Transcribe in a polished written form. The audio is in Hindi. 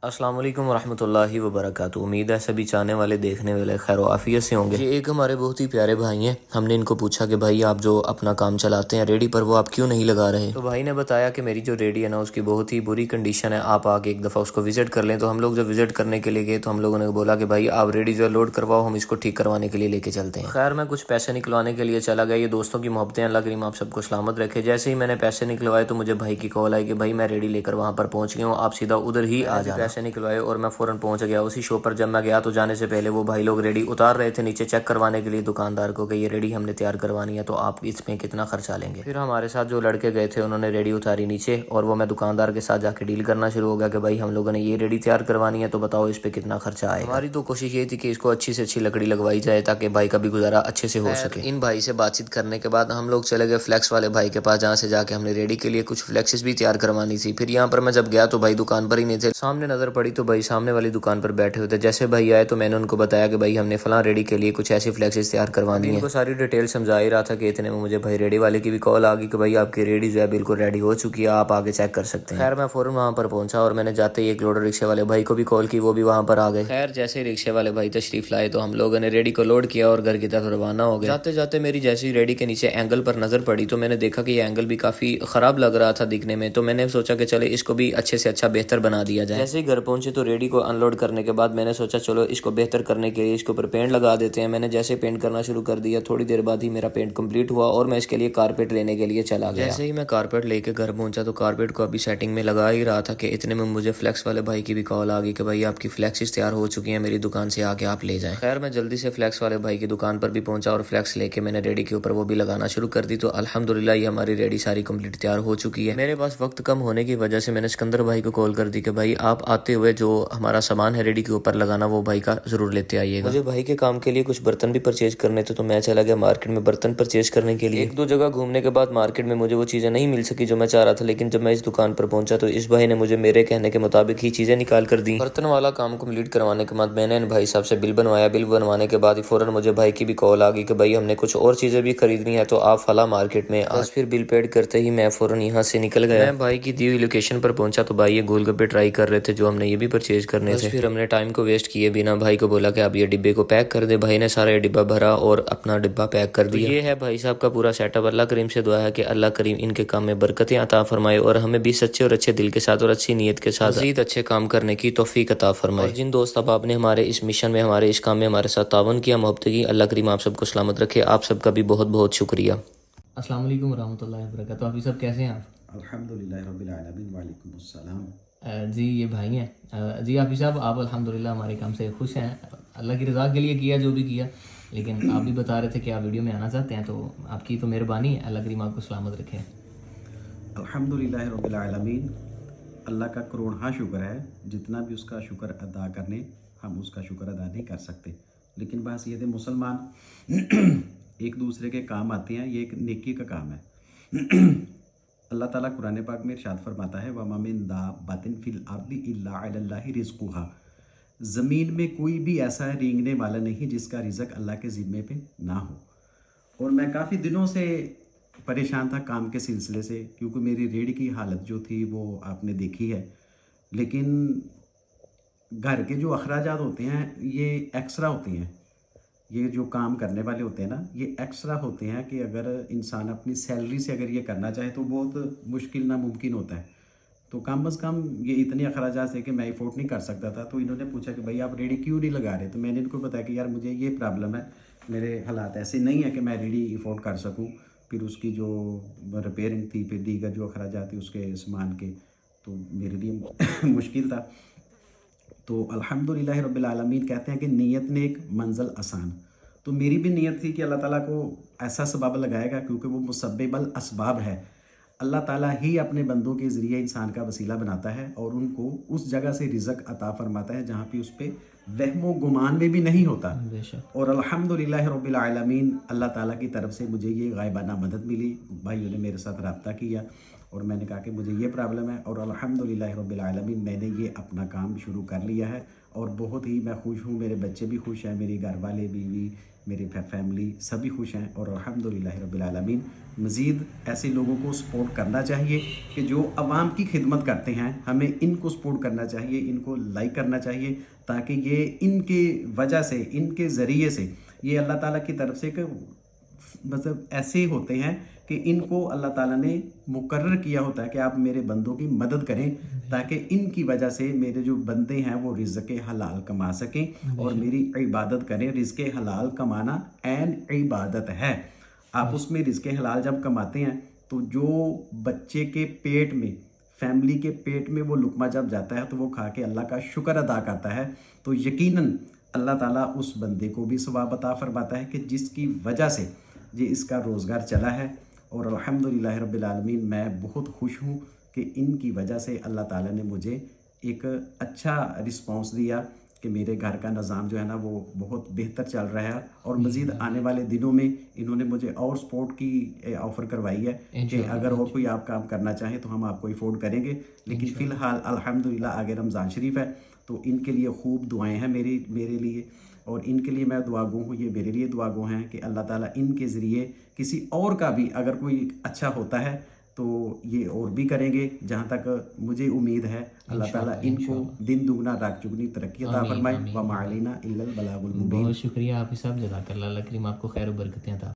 अस्सलाम वालेकुम रहमतुल्लाहि व बरकातुहू। उम्मीद है सभी चाहने वाले देखने वाले खैर आफियत से होंगे। ये एक हमारे बहुत ही प्यारे भाई हैं। हमने इनको पूछा कि भाई आप जो अपना काम चलाते हैं रेडी पर, वो आप क्यों नहीं लगा रहे? तो भाई ने बताया कि मेरी जो रेडी है ना उसकी बहुत ही बुरी कंडीशन है, आप आके एक दफ़ा उसको विजिट कर लें। तो हम लोग जब विजिट करने के लिए गए तो हम लोगों ने बोला कि भाई आप रेडी जो लोड करवाओ, हम इसको ठीक करवाने के लिए लेके चलते हैं। खैर मैं कुछ पैसे निकलवाने के लिए चला गया। ये दोस्तों की मोहब्बतें, अल्लाह करीम आप सबको सलामत रखे। जैसे ही मैंने पैसे निकलवाए तो मुझे भाई की कॉल आई कि भाई मैं रेडी लेकर वहाँ पर पहुँच गया हूँ, आप सीधा उधर ही आ जाना। पैसे निकलवाए और मैं फ़ौरन पहुंच गया उसी शॉप पर। जब मैं गया तो जाने से पहले वो भाई लोग रेडी उतार रहे थे नीचे चेक करवाने के लिए दुकानदार को कि ये रेडी हमने तैयार करवानी है, तो आप इसमें कितना खर्चा लेंगे। फिर हमारे साथ जो लड़के गए थे उन्होंने रेडी उतारी नीचे और वो मैं दुकानदार के साथ जाके डील करना शुरू हो गया कि भाई हम लोगों ने ये रेडी तैयार करवानी है, तो बताओ इस पर कितना खर्चा आएगा। हमारी तो कोशिश ये थी कि इसको अच्छी से अच्छी लकड़ी लगवाई जाए ताकि भाई का भी गुजारा अच्छे से हो सके। इन भाई से बातचीत करने के बाद हम लोग चले गए फ्लैक्स वाले भाई के पास, जहाँ से जाके हमने रेडी के लिए कुछ फ्लैक्सेस भी तैयार करवानी थी। फिर यहाँ पर मैं जब गया तो भाई दुकान पर ही नहीं थे। सामने नजर पड़ी तो भाई सामने वाली दुकान पर बैठे हुए थे। जैसे भाई आए तो मैंने उनको बताया कि भाई हमने फलां रेडी के लिए कुछ ऐसी फ्लैक्सेस तैयार करवानी है। उनको सारी डिटेल समझा ही रहा था कि इतने में मुझे भाई रेडी वाले की भी कॉल आ गई कि भाई आपकी रेडी जो है बिल्कुल रेडी हो चुकी है, आप आगे चेक कर सकते हैं। खैर मैं फ़ौरन वहाँ पर पहुंचा और मैंने जाते ही एक लोडर रिक्शे वाले भाई को भी कॉल की, वो भी वहाँ पर आ गए। खैर जैसे ही रिक्शे वाले भाई तशरीफ लाए तो हम लोगों ने रेडी को लोड किया और घर की तरफ रवाना हो गए। जाते जाते मेरी जैसी रेडी के नीचे एंगल पर नजर पड़ी तो मैंने देखा कि ये एंगल भी काफ़ी ख़राब लग रहा था दिखने में। तो मैंने सोचा कि चले इसको भी अच्छे से अच्छा बेहतर बना दिया जाए। जैसे ही घर पहुंचे तो रेडी को अनलोड करने के बाद मैंने सोचा चलो इसको बेहतर करने के लिए इसके ऊपर पेंट लगा देते हैं। मैंने जैसे पेंट करना शुरू कर दिया, थोड़ी देर बाद ही मेरा पेंट कंप्लीट हुआ और मैं इसके लिए कारपेट लेने के लिए चला गया। जैसे ही मैं कारपेट लेके घर पहुंचा तो कारपेट को अभी सेटिंग में लगा ही रहा था कि इतने में मुझे फ्लैक्स वाले भाई की भी कॉल आ गई कि भाई आपकी फ्लैक्स तैयार हो चुकी है, मेरी दुकान से आके आप ले जाएं। खैर मैं जल्दी से फ्लैक्स वाले भाई की दुकान पर भी पहुंचा और फ्लैक्स लेके मैंने रेडी के ऊपर वो भी लगाना शुरू कर दी। तो अल्हम्दुलिल्लाह ये हमारी रेडी सारी कंप्लीट तैयार हो चुकी है। मेरे पास वक्त कम होने की वजह से मैंने सिकंदर भाई को कॉल कर दी कि भाई आप आते हुए जो हमारा सामान है रेडी के ऊपर लगाना वो भाई का जरूर लेते आइएगा। मुझे भाई के काम के लिए कुछ बर्तन भी परचेज करने थे तो मैं चला गया मार्केट में बर्तन परचेज करने के लिए। एक दो जगह घूमने के बाद मार्केट में मुझे वो चीज़ें नहीं मिल सकी जो मैं चाह रहा था, लेकिन जब मैं इस दुकान पर पहुंचा तो इस भाई ने मुझे मेरे कहने के मुताबिक ही चीज़ें निकाल कर दी। बर्तन वाला काम कंप्लीट करवाने के बाद मैंने इन भाई साहब से बिल बनवाया। बिल बनवाने के बाद फ़ौरन मुझे भाई की भी कॉल आ गई कि भाई हमने कुछ और चीज़ें भी खरीदनी है तो आप फला मार्केट में आज। फिर बिल पेड करते ही मैं फ़ौरन यहाँ से निकल गया। मैं भाई की दी हुई लोकेशन पर पहुंचा तो भाई ये गोलगप्पे ट्राई कर रहे थे जो हमने ये भी परचेज करने थे। फिर हमने टाइम को वेस्ट किए बिना भाई को बोला कि आप ये डिब्बे को पैक कर दे। भाई ने सारा डिब्बा भरा और अपना डिब्बा पैक कर दिया। ये है भाई साहब का पूरा सेटअप। अल्लाह करीम से दुआ है कि अल्लाह करीम इनके काम में बरकतें अता फरमाए और हमें भी सच्चे और अच्छे दिल के साथ और अच्छी नीयत के साथ मज़ीद अच्छे काम करने की तौफीक अता फरमाए। और जिन दोस्त अब ने हमारे इस मिशन में, हमारे इस काम में हमारे साथ तावन किया, मोहब्बत की, अल्लाह करीम आप सबको सलामत रखे। आप सबका भी बहुत बहुत शुक्रिया। अस्सलाम वालेकुम रहमतुल्लाहि व बरकातुहू। आप सब कैसे हैं आप? अल्हम्दुलिल्लाह रब्बिल आलमीन वालेकुम अस्सलाम। जी ये भाई हैं। जी हाफिज़ साहब, आप अल्हम्दुलिल्लाह हमारे काम से खुश हैं, अल्लाह की रज़ा के लिए किया जो भी किया, लेकिन आप भी बता रहे थे कि आप वीडियो में आना चाहते हैं, तो आपकी तो मेहरबानी है, अल्लाह करीम आपको सलामत रखे। अल्हम्दुलिल्लाह रब्बिल आलमीन, अल्लाह का करोड़हा शुक्र है। जितना भी उसका शुक्र अदा करने हम उसका शुक्र अदा नहीं कर सकते, लेकिन बस ये थे मुसलमान एक दूसरे के काम आते हैं, ये एक नेकी का काम है। अल्लाह ताला कुरान पाक में इरशाद फरमाता है वमा मिन दाब्बतिन फिल अर्दि इल्ला अलल्लाहि रिज़्क़ुहा। ज़मीन में कोई भी ऐसा रेंगने वाला नहीं जिसका रिज़्क़ अल्लाह के ज़िम्मे पे ना हो। और मैं काफ़ी दिनों से परेशान था काम के सिलसिले से, क्योंकि मेरी रेडी की हालत जो थी वो आपने देखी है। लेकिन घर के जो अखराजात होते हैं ये एक्स्ट्रा होते हैं, ये जो काम करने वाले होते हैं ना ये एक्स्ट्रा होते हैं कि अगर इंसान अपनी सैलरी से अगर ये करना चाहे तो बहुत मुश्किल नामुमकिन होता है। तो कम अज़ कम ये इतने अखराजात है कि मैं अफोर्ड नहीं कर सकता था। तो इन्होंने पूछा कि भाई आप रेडी क्यों नहीं लगा रहे, तो मैंने इनको बताया कि यार मुझे ये प्रॉब्लम है, मेरे हालात ऐसे नहीं है कि मैं रेडी अफोर्ड कर सकूँ। फिर उसकी जो रिपेयरिंग थी, फिर दीगर जो अखराजात थे उसके सामान के, तो मेरे लिए मुश्किल था। तो अल्हम्दुलिल्लाह रब्बिल आलमीन कहते हैं कि नीयत ने एक मंजिल आसान। तो मेरी भी नीयत थी कि अल्लाह ताला को ऐसा सबब लगाएगा, क्योंकि वो मुसब्बिबल असबाब है। अल्लाह ताला ही अपने बंदों के ज़रिए इंसान का वसीला बनाता है और उनको उस जगह से रिज़्क़ अता फरमाता है जहाँ पे उस पर वहमो गुमान में भी नहीं होता। और अल्हम्दुलिल्लाह रब्बिल आलमीन, अल्लाह ताला की तरफ से मुझे ये गायबाना मदद मिली। भाइयों ने मेरे साथ रब्ता किया और मैंने कहा कि मुझे ये प्रॉब्लम है, और अल्हम्दुलिल्लाह रब्बिल आलमीन मैंने ये अपना काम शुरू कर लिया है और बहुत ही मैं खुश हूँ। मेरे बच्चे भी खुश हैं, मेरी घर वाले, बीवी, मेरी फैमिली सभी खुश हैं। और अल्हम्दुलिल्लाह रब्बिल आलमीन मज़ीद ऐसे लोगों को सपोर्ट करना चाहिए कि जो अवाम की खिदमत करते हैं, हमें इनको सपोर्ट करना चाहिए, इनको लाइक करना चाहिए, ताकि ये इनके वजह से, इनके ज़रिए से ये अल्लाह ताला की तरफ से एक मतलब ऐसे होते हैं कि इनको अल्लाह ताला ने मुकर्रर किया होता है कि आप मेरे बंदों की मदद करें, ताकि इनकी वजह से मेरे जो बंदे हैं वो रिज़्क़ हलाल कमा सकें और मेरी इबादत करें। रिज़्क़ हलाल कमाना ऐन इबादत है। आप उसमें रिज़्क़ हलाल जब कमाते हैं तो जो बच्चे के पेट में, फैमिली के पेट में वो लुकमा जब जाता है तो वो खा के अल्लाह का शुक्र अदा करता है, तो यकीनन अल्लाह ताला उस बंदे को भी सवाब अता फरमाता है कि जिसकी वजह से ये इसका रोज़गार चला है। और अल्हम्दुलिल्लाह रब्बिल आलमीन मैं बहुत खुश हूँ कि इनकी वजह से अल्लाह ताला ने मुझे एक अच्छा रिस्पांस दिया कि मेरे घर का निज़ाम जो है ना वो बहुत बेहतर चल रहा है। और मज़ीद आने वाले दिनों में इन्होंने मुझे और सपोर्ट की ऑफ़र करवाई है कि अगर और कोई आप काम करना चाहें तो हम आपको अफोर्ड करेंगे। लेकिन फ़िलहाल अल्हम्दुलिल्लाह आगे रमज़ान शरीफ है, तो इनके लिए खूब दुआएं हैं मेरे लिए, और इनके लिए मैं दुआ गो हूँ, ये मेरे लिए दुआ गो हैं कि अल्लाह ताला इनके ज़रिए किसी और का भी अगर कोई अच्छा होता है तो ये और भी करेंगे। जहाँ तक मुझे उम्मीद है अल्लाह ताला इनको दिन दुगना रात चुगनी तरक्की अता फरमाए। व मा अलैना इल्लल बलागुल मुबीन। बहुत शुक्रिया आप साहब, जज़ाकल्लाह, अल्लाह करीम आपको खैर बरकतें अता